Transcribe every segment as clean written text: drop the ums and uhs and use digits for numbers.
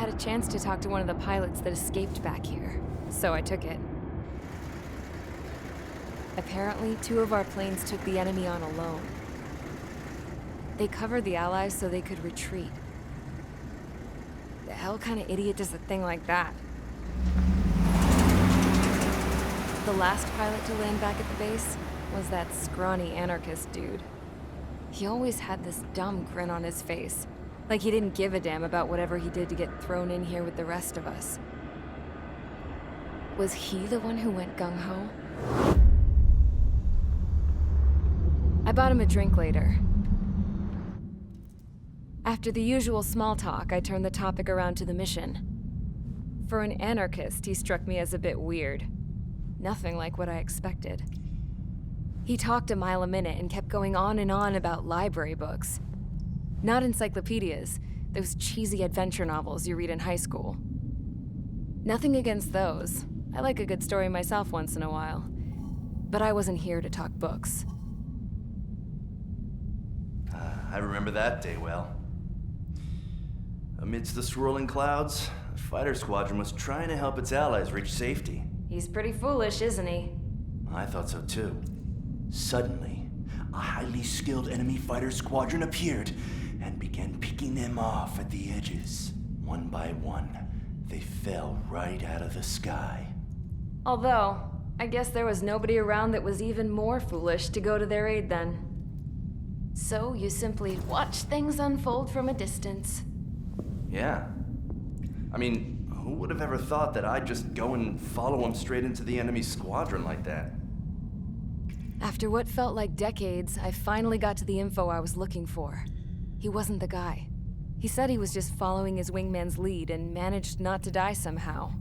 had a chance to talk to one of the pilots that escaped back here, so I took it. Apparently, 2 of our planes took the enemy on alone. They covered the Allies so they could retreat. The hell kind of idiot does a thing like that? The last pilot to land back at the base was that scrawny anarchist dude. He always had this dumb grin on his face, like he didn't give a damn about whatever he did to get thrown in here with the rest of us. Was he the one who went gung-ho? I bought him a drink later. After the usual small talk, I turned the topic around to the mission. For an anarchist, he struck me as a bit weird. Nothing like what I expected. He talked a mile a minute and kept going on and on about library books. Not encyclopedias, those cheesy adventure novels you read in high school. Nothing against those. I like a good story myself once in a while. But I wasn't here to talk books. I remember that day well. Amidst the swirling clouds, a fighter squadron was trying to help its allies reach safety. He's pretty foolish, isn't he? I thought so too. Suddenly, a highly skilled enemy fighter squadron appeared and began picking them off at the edges. One by one, they fell right out of the sky. Although, I guess there was nobody around that was even more foolish to go to their aid then. So you simply watch things unfold from a distance. Yeah. I mean, who would have ever thought that I'd just go and follow him straight into the enemy squadron like that? After what felt like decades, I finally got to the info I was looking for. He wasn't the guy. He said he was just following his wingman's lead and managed not to die somehow.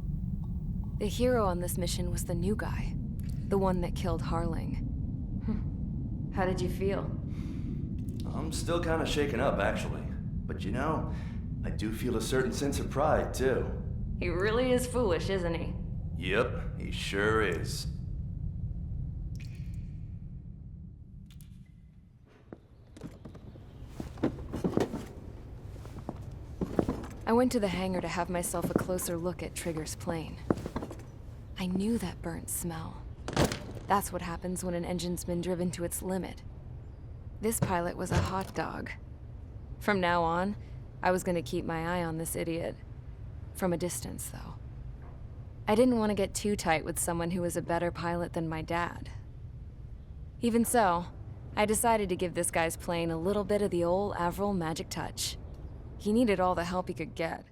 The hero on this mission was the new guy. The one that killed Harling. How did you feel? I'm still kind of shaken up, actually. But you know, I do feel a certain sense of pride, too. He really is foolish, isn't he? Yep, he sure is. I went to the hangar to have myself a closer look at Trigger's plane. I knew that burnt smell. That's what happens when an engine's been driven to its limit. This pilot was a hot dog. From now on, I was gonna keep my eye on this idiot. From a distance, though. I didn't want to get too tight with someone who was a better pilot than my dad. Even so, I decided to give this guy's plane a little bit of the old Avril magic touch. He needed all the help he could get.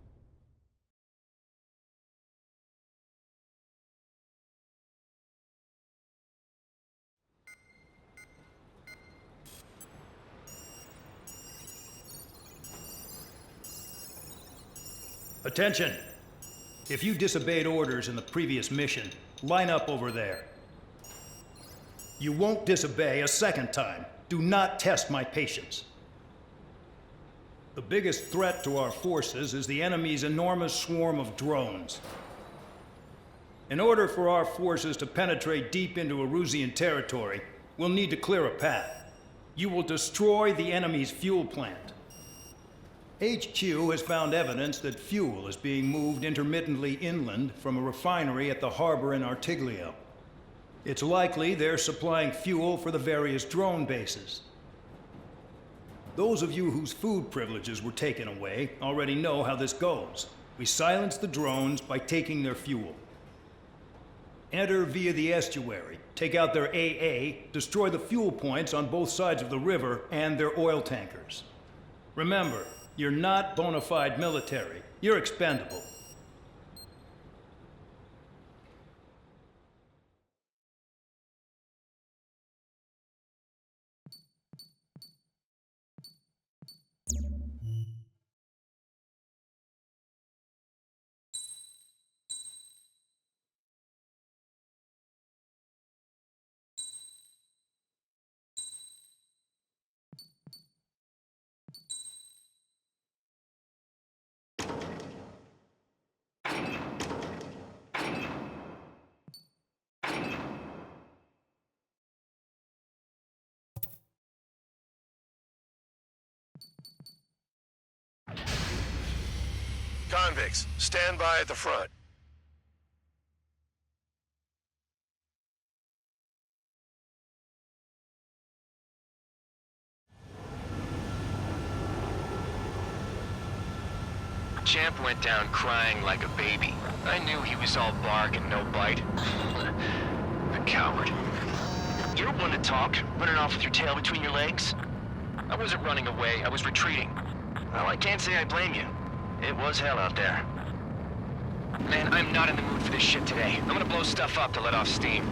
Attention! If you disobeyed orders in the previous mission, line up over there. You won't disobey a second time. Do not test my patience. The biggest threat to our forces is the enemy's enormous swarm of drones. In order for our forces to penetrate deep into Erusian territory, we'll need to clear a path. You will destroy the enemy's fuel plant. HQ has found evidence that fuel is being moved intermittently inland from a refinery at the harbor in Artiglio. It's likely they're supplying fuel for the various drone bases. Those of you whose food privileges were taken away already know how this goes. We silence the drones by taking their fuel. Enter via the estuary, take out their AA, destroy the fuel points on both sides of the river and their oil tankers. Remember, you're not bona fide military. You're expendable. Convicts, stand by at the front. Champ went down crying like a baby. I knew he was all bark and no bite. The coward. You're one to talk, running off with your tail between your legs. I wasn't running away, I was retreating. Well, I can't say I blame you. It was hell out there. Man, I'm not in the mood for this shit today. I'm gonna blow stuff up to let off steam.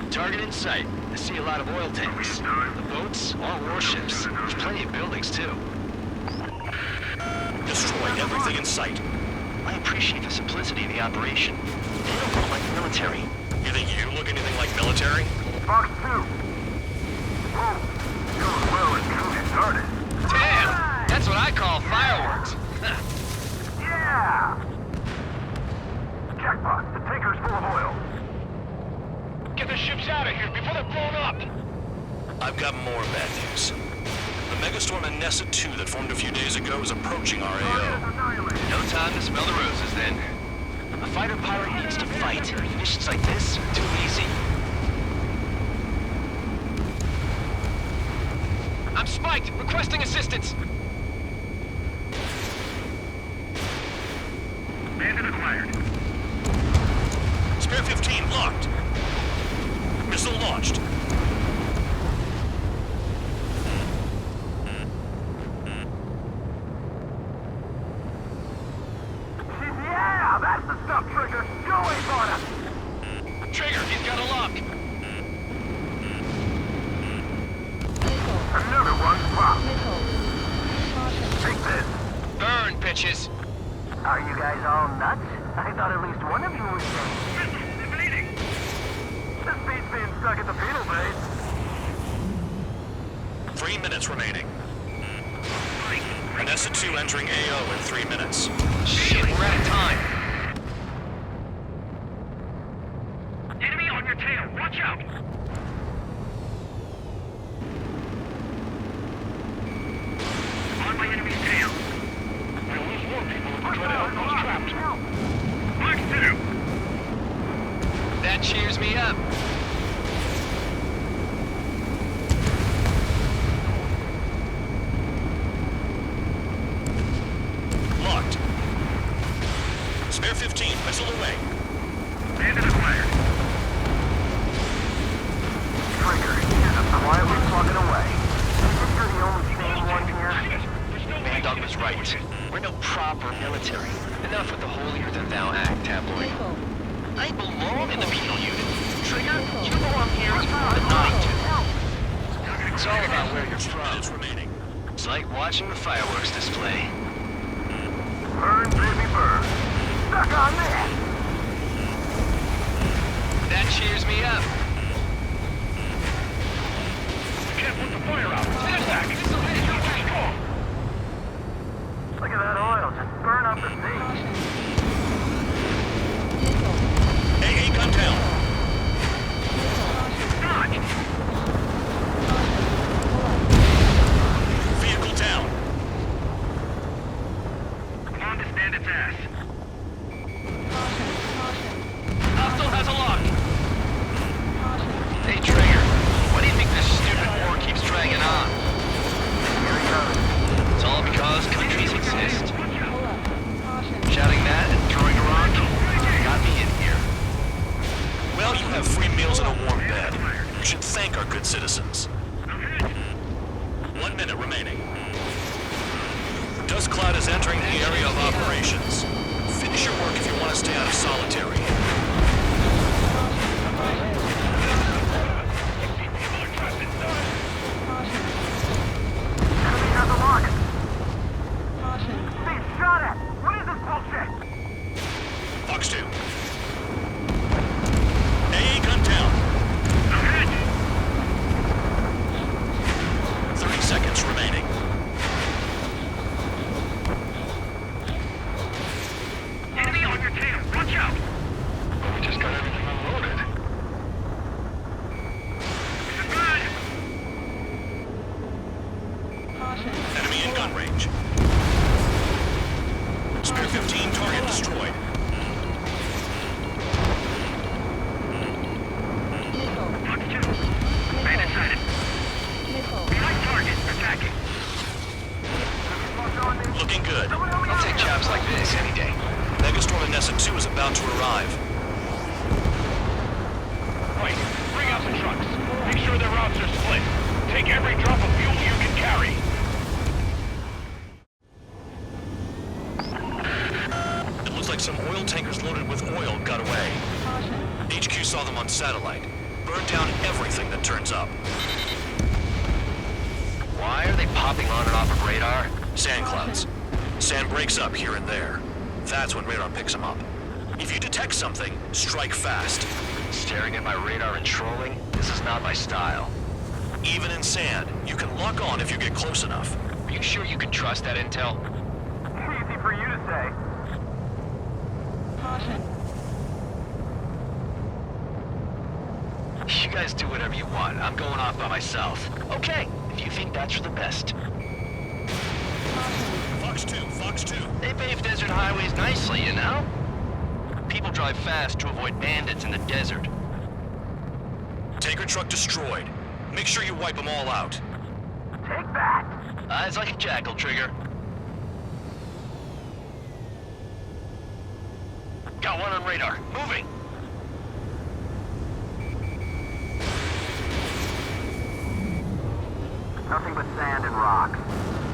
Target in sight. I see a lot of oil tanks. The boats, all warships. There's plenty of buildings, too. Destroy everything in sight. I appreciate the simplicity of the operation. They don't look like the military. You think you look anything like military? Fox 2. Whoa. You're well and truly started. Damn! That's what I call fireworks. Yeah! Jackpot. The tanker's full of oil. Get the ships out of here before they're blown up! I've got more bad news. The megastorm in Nessa 2 that formed a few days ago is approaching our AO. No time to smell the roses, then. A fighter pilot needs to fight. Missions like this, too easy. I'm spiked! Requesting assistance! Bandit acquired. Spare 15 locked. Missile launched. Yeah, that's the stuff, Trigger. Go away, Barda. Trigger, he's got a lock! Another one popped. Take this. Burn, bitches! Are you guys all nuts? I thought at least one of you was safe. Evading. This beats being stuck at the penal base. 3 minutes remaining. Nessa 2 entering AO in 3 minutes. Shit, we're out of time! Enemy on your tail. Watch out. On my enemy's tail. We'll lose more people if we try to help those trapped. Mark 2. That cheers me up. Locked. Spare 15, missile away. Bandit acquired. Trigger, you're just quietly plugging away. You think you're the only sane one here? Bandog was right. We're no proper military. Enough with the holier-than-thou act, tabloid. I belong in the penal unit. Trigger, you belong here but not to. It's all about where you're from. Minutes remaining. It's like watching the fireworks display. Burn, baby, burn. Stuck on this. That cheers me up. Can't put the fire out. Stand back. Look at that oil just burn up the sea. AA gun down. Dodge. Vehicle down. On to stand its ass. Hostile has a lock. Hey, Trigger. Why do you think this stupid war keeps dragging on? Here he goes. It's all because countries exist. Shouting that and throwing a rock got me in here. Well, you have free meals and a warm bed. You should thank our good citizens. 1 minute remaining. Dust cloud is entering the area of operations. Finish your work if you want to stay out of solitary. Enemy has a lock. Being shot at. What is this bullshit? Fox 2. AA gun down. 30 seconds remaining. Enemy on your tail. Watch out. We just destroyed. Man inside it. Behind target. Attacking. Looking good. I'll take jobs like this any day. Megastorm and Nessa 2 is about to arrive. Right, bring out the trucks. Make sure their routes are split. Take every drop of fuel you can carry. It looks like some oil tankers loaded with oil got away. HQ saw them on satellite. Burn down everything that turns up. Why are they popping on and off of radar? Sand clouds. Sand breaks up here and there. That's when radar picks them up. If you detect something, strike fast. Staring at my radar and trolling? This is not my style. Even in sand, you can lock on if you get close enough. Are you sure you can trust that intel? Easy for you to say. You guys do whatever you want. I'm going off by myself. Okay, if you think that's for the best. Fox 2, Fox 2. They pave desert highways nicely, you know? People drive fast to avoid bandits in the desert. Tanker truck destroyed. Make sure you wipe them all out. Take that. Eyes like a jackal, Trigger. Got one on radar. Moving. Nothing but sand and rocks.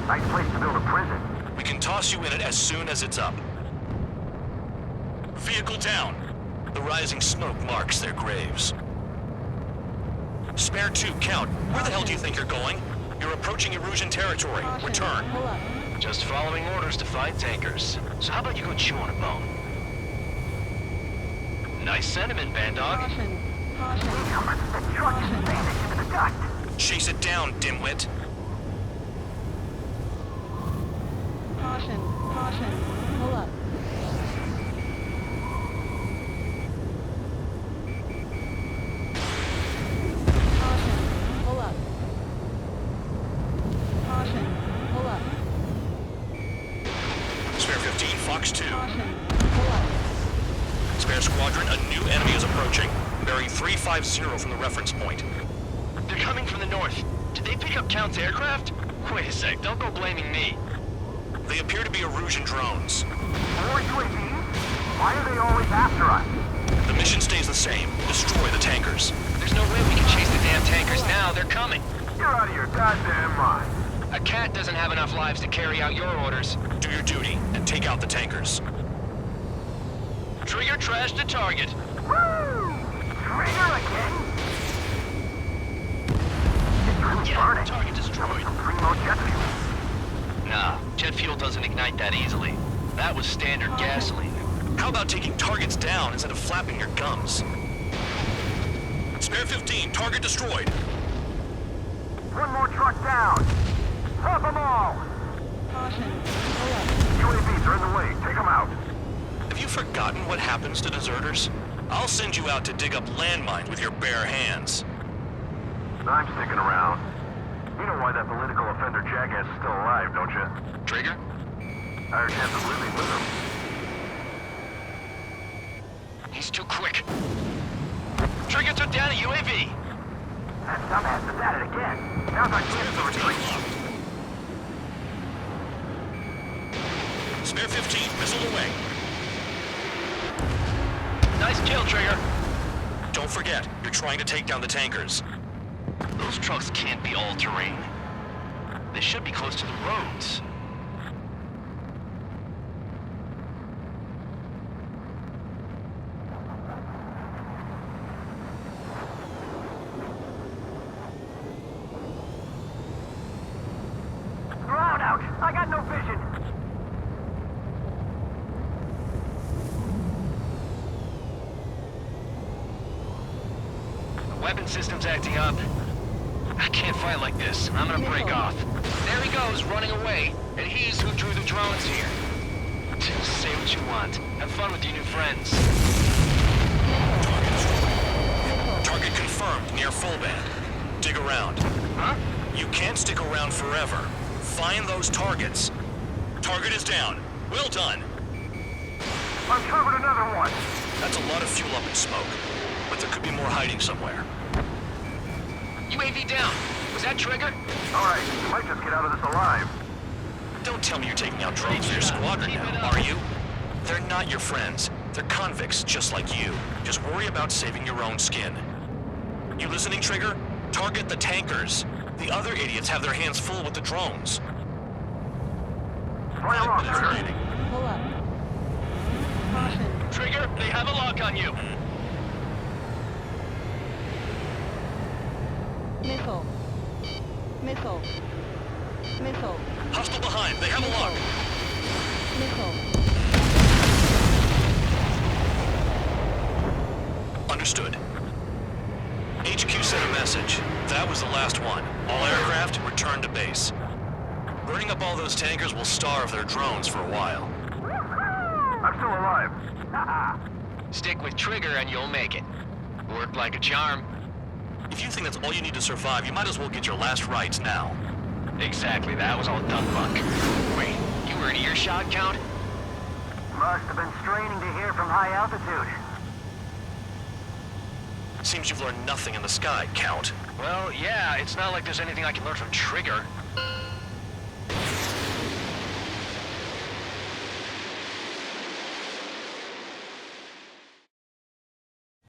Nice place to build a prison. We can toss you in it as soon as it's up. Vehicle down. The rising smoke marks their graves. Spare 2, count. Where the hell do you think you're going? You're approaching Erusian territory. Return. Just following orders to find tankers. So how about you go chew on a bone? Nice sentiment, Bandog. The truck just vanished into the dust. Chase it down, dimwit. Caution, pull up. Caution, pull up. Caution, pull up. Spare 15, Fox 2. Caution, pull up. Spare squadron, a new enemy is approaching. Bearing 350 from the reference point. They're coming from the north. Did they pick up Count's aircraft? Wait a sec, don't go blaming me. They appear to be Erusian drones. More UAVs? Why are they always after us? The mission stays the same. Destroy the tankers. There's no way we can chase the damn tankers now. They're coming. You're out of your goddamn mind. A cat doesn't have enough lives to carry out your orders. Do your duty and take out the tankers. Trigger trash the target. Woo! Trigger again? It's really Yeah, burning. target destroyed. Some primo jet fuel. Nah, jet fuel doesn't ignite that easily. That was standard gasoline. How about taking targets down instead of flapping your gums? Spare 15, target destroyed. One more truck down. Pop them all. Caution, pull up. UAVs are in the way. Take them out. Have you forgotten what happens to deserters? I'll send you out to dig up landmines with your bare hands. I'm sticking around. You know why that political offender jackass is still alive, don't you? Trigger? Higher chance of living with him. He's too quick. Trigger took down a UAV. That dumbass is at it again. Now's our chance to retreat. Spare 15, missile away. Nice kill, Trigger. Don't forget, you're trying to take down the tankers. Those trucks can't be all-terrain. They should be close to the roads. Ground out. I got no vision. The weapon system's acting up. I can't fight like this. I'm gonna break off. There he goes, running away. And he's who drew the drones here. Say what you want. Have fun with your new friends. Target confirmed near full band. Dig around. Huh? You can't stick around forever. Find those targets. Target is down. Well done. Uncovered another one. That's a lot of fuel up in smoke. But there could be more hiding somewhere. UAV down. Was that Trigger? All right, we might just get out of this alive. Don't tell me you're taking out drones for your squadron now, are you? They're not your friends. They're convicts just like you. Just worry about saving your own skin. You listening, Trigger? Target the tankers. The other idiots have their hands full with the drones. Play along, 5 minutes Trigger. remaining. Pull up. Caution. Trigger, they have a lock on you. Missile. Missile. Missile. Hostile behind. They have a lock. Missile. Understood. HQ sent a message. That was the last one. All aircraft return to base. Burning up all those tankers will starve their drones for a while. I'm still alive. Stick with Trigger and you'll make it. Worked like a charm. If you think that's all you need to survive, you might as well get your last rites now. Exactly, that was all dumb luck. Wait, you were in earshot, Count? Must have been straining to hear from high altitude. Seems you've learned nothing in the sky, Count. Well, yeah, it's not like there's anything I can learn from Trigger.